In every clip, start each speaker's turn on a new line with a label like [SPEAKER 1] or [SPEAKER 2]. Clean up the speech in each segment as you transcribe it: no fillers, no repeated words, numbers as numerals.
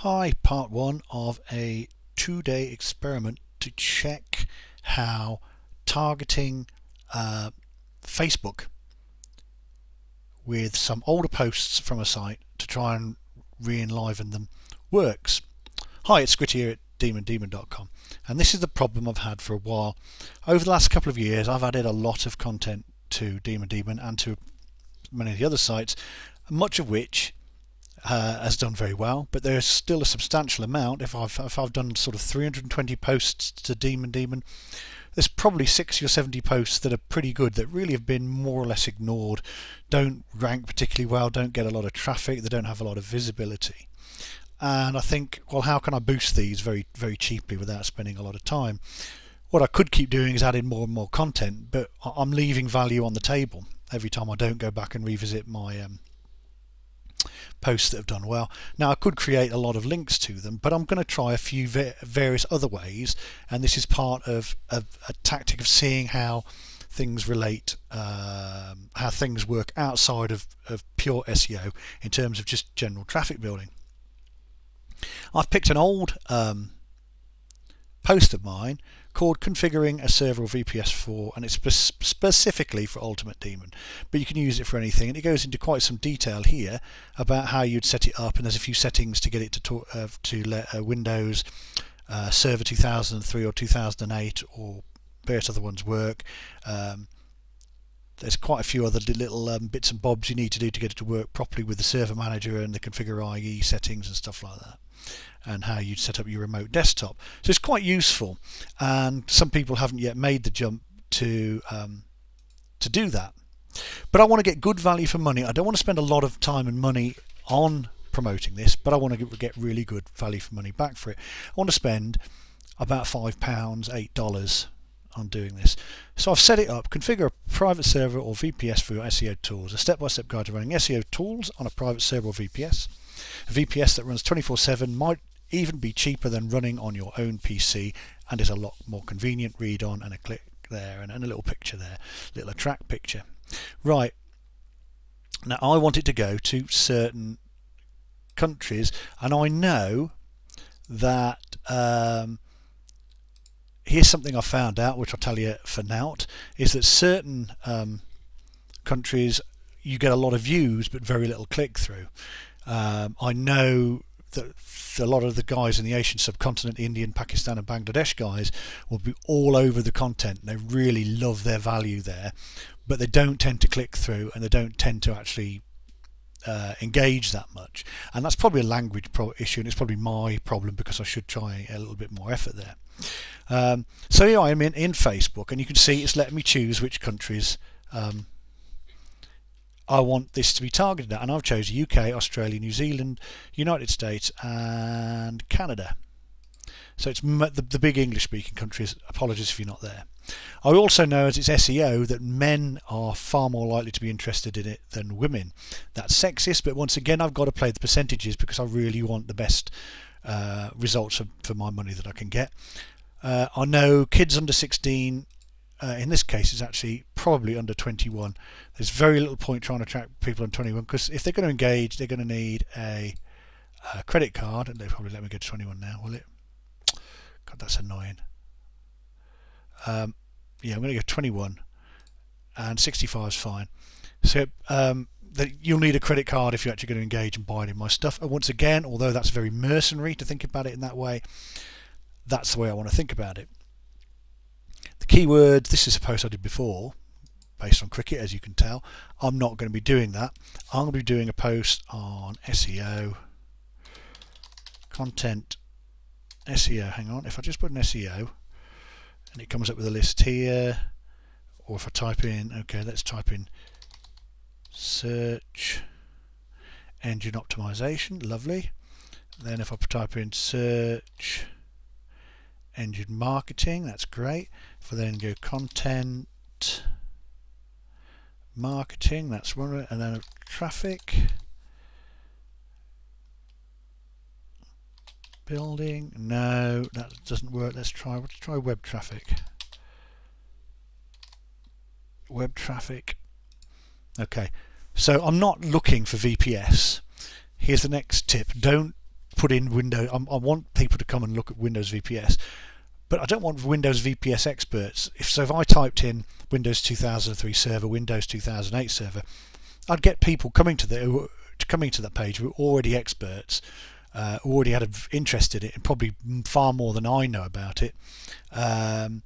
[SPEAKER 1] Hi, part one of a 2-day experiment to check how targeting Facebook with some older posts from a site to try and re-enliven them works. Hi, it's Squid here at demondemon.com, and this is the problem I've had for a while. Over the last couple of years I've added a lot of content to Demon Demon and to many of the other sites, much of which has done very well, but there's still a substantial amount. If I've done sort of 320 posts to Demon Demon, there's probably 60 or 70 posts that are pretty good that really have been more or less ignored, don't rank particularly well, don't get a lot of traffic, they don't have a lot of visibility. And I think, well, how can I boost these very, very cheaply without spending a lot of time? What I could keep doing is adding more and more content, but I'm leaving value on the table every time I don't go back and revisit my posts that have done well. Now I could create a lot of links to them, but I'm going to try a few various other ways, and this is part of a tactic of seeing how things relate, how things work outside of pure SEO in terms of just general traffic building. I've picked an old post of mine called Configuring a Server or VPS for, and it's specifically for Ultimate Demon, but you can use it for anything, and it goes into quite some detail here about how you'd set it up, and there's a few settings to get it to let Windows Server 2003 or 2008 or various other ones work. There's quite a few other little bits and bobs you need to do to get it to work properly with the server manager and the configure IE settings and stuff like that, and how you'd set up your remote desktop. So it's quite useful, and some people haven't yet made the jump to do that. But I want to get good value for money. I don't want to spend a lot of time and money on promoting this, but I want to get really good value for money back for it. I want to spend about £5, $8 on doing this. So I've set it up, configure a private server or VPS for your SEO tools, a step-by-step guide to running SEO tools on a private server or VPS. A VPS that runs 24/7 might even be cheaper than running on your own PC and is a lot more convenient. Read on and a click there and a little picture there, little attract picture. Right, now I want it to go to certain countries, and I know that here's something I found out, which I'll tell you for now, is that certain countries you get a lot of views but very little click through. I know that a lot of the guys in the Asian subcontinent, Indian, Pakistan and Bangladesh guys, will be all over the content. They really love their value there, but they don't tend to click through, and they don't tend to actually engage that much, and that's probably a language issue, and it's probably my problem because I should try a little bit more effort there. So here I am in Facebook, and you can see it's letting me choose which countries I want this to be targeted at, and I've chosen UK, Australia, New Zealand, United States and Canada. So it's the big English speaking countries. Apologies if you're not there. I also know, as it's SEO, that men are far more likely to be interested in it than women. That's sexist, but once again I've got to play the percentages because I really want the best results for my money that I can get. I know kids under 16, in this case it's actually probably under 21. There's very little point trying to attract people under 21, because if they're going to engage they're going to need a credit card, and they'll probably let me go to 21 now, will it? God, that's annoying. Yeah, I'm going to go 21, and 65 is fine. So you'll need a credit card if you're actually going to engage and buy any of my stuff. And once again, although that's very mercenary to think about it in that way, that's the way I want to think about it. The keywords, this is a post I did before based on cricket, as you can tell. I'm not going to be doing that. I'm going to be doing a post on SEO, content, SEO. Hang on, if I just put an SEO and it comes up with a list here, or if I type in, okay, let's type in search engine optimization, lovely. Then if I type in search engine marketing, that's great. If I then go content marketing, that's one, and then traffic building, no, that doesn't work. Let's try web traffic. Web traffic. Okay, so I'm not looking for VPS. Here's the next tip: don't put in Windows. I want people to come and look at Windows VPS, but I don't want Windows VPS experts. If I typed in Windows 2003 server, Windows 2008 server, I'd get people coming to that page who are already experts, already had an interest in it, and probably far more than I know about it. And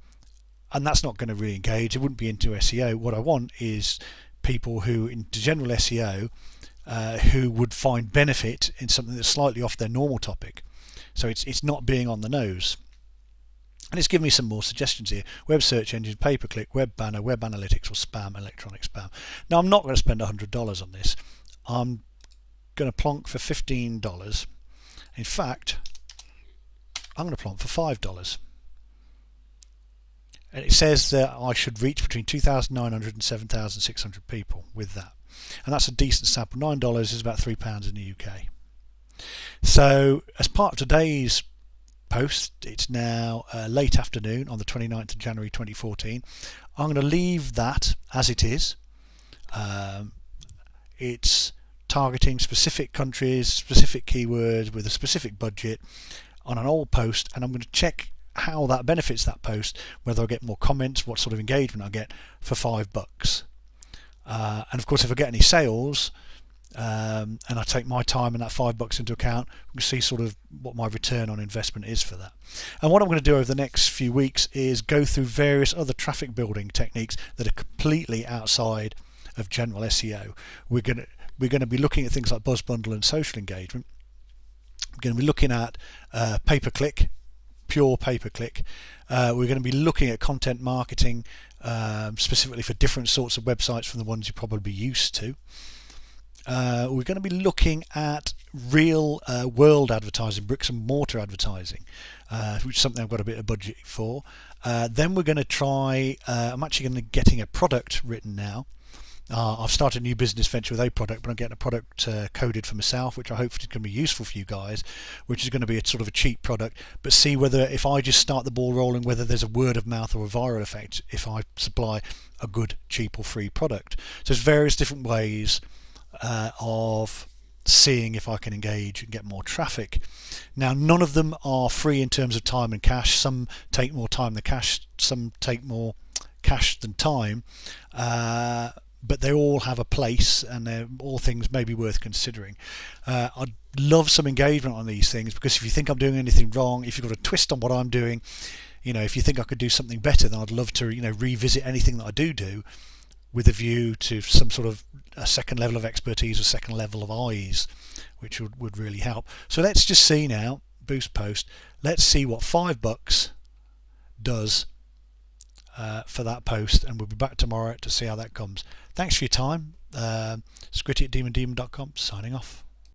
[SPEAKER 1] that's not going to really engage. It wouldn't be into SEO. What I want is people who, into general SEO, who would find benefit in something that's slightly off their normal topic. So it's not being on the nose. And it's given me some more suggestions here: web search engine, pay-per-click, web banner, web analytics, or spam, electronic spam. Now, I'm not going to spend $100 on this. I'm going to plonk for $15. In fact, I'm going to plonk for $5. And it says that I should reach between 2,900 and 7,600 people with that. And that's a decent sample. $9 is about £3 in the UK. So as part of today's post, it's now late afternoon on the 29th of January 2014. I'm going to leave that as it is. It's targeting specific countries, specific keywords with a specific budget on an old post, and I'm going to check how that benefits that post, whether I get more comments, what sort of engagement I get, for $5. And of course, if I get any sales, and I take my time and that $5 into account, we can see sort of what my return on investment is for that. And what I'm going to do over the next few weeks is go through various other traffic building techniques that are completely outside of general SEO. We're going to be looking at things like buzz bundle and social engagement. We're going to be looking at pay-per-click, pure pay-per-click. We're going to be looking at content marketing, specifically for different sorts of websites from the ones you're probably used to. We're going to be looking at real world advertising, bricks and mortar advertising, which is something I've got a bit of budget for. Then we're going to try, I'm actually going to be getting a product written now. I've started a new business venture with a product, but I'm getting a product coded for myself, which I hope is going to be useful for you guys, which is going to be a sort of a cheap product, but see whether, if I just start the ball rolling, whether there's a word of mouth or a viral effect if I supply a good, cheap or free product. So there's various different ways of seeing if I can engage and get more traffic. Now, none of them are free in terms of time and cash. Some take more time than cash, some take more cash than time, but they all have a place, and they're all things maybe worth considering. I'd love some engagement on these things, because if you think I'm doing anything wrong, if you've got a twist on what I'm doing, if you think I could do something better, then I'd love to revisit anything that I do with a view to some sort of a second level of expertise or second level of eyes, which would really help. So let's just see now, boost post, let's see what $5 does for that post, and we'll be back tomorrow to see how that comes. Thanks for your time. Squitty at demondemon.com, signing off.